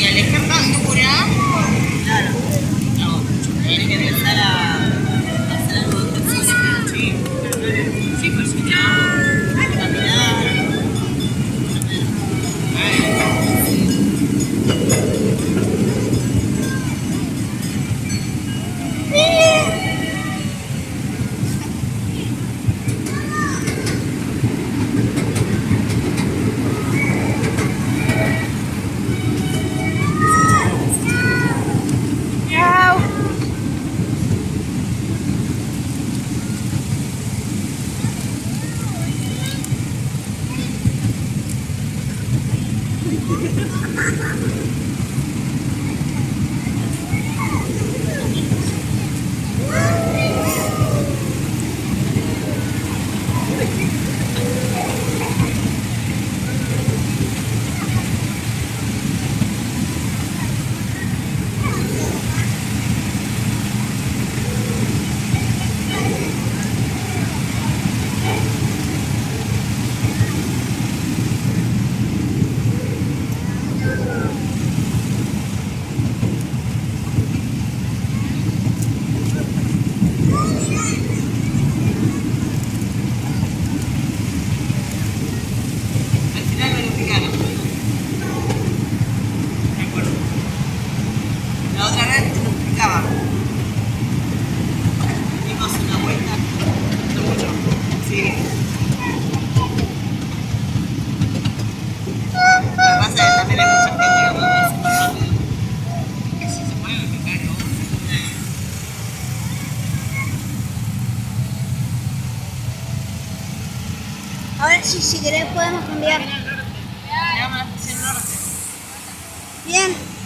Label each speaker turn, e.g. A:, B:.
A: Y al ejemplo asegurado, claro, no, tiene que empezar a hacer algo de ejercicio. Sí, sí, pues si no, caminar. La otra vez te lo explicaba. Dimos una vuelta. No mucho. Sí. Lo que pasa es que también hay mucha gente que mueve así muy rápido. Que si se mueve me caigo.
B: A ver si querés podemos cambiar.
A: Llama a la estación norte.
B: Bien.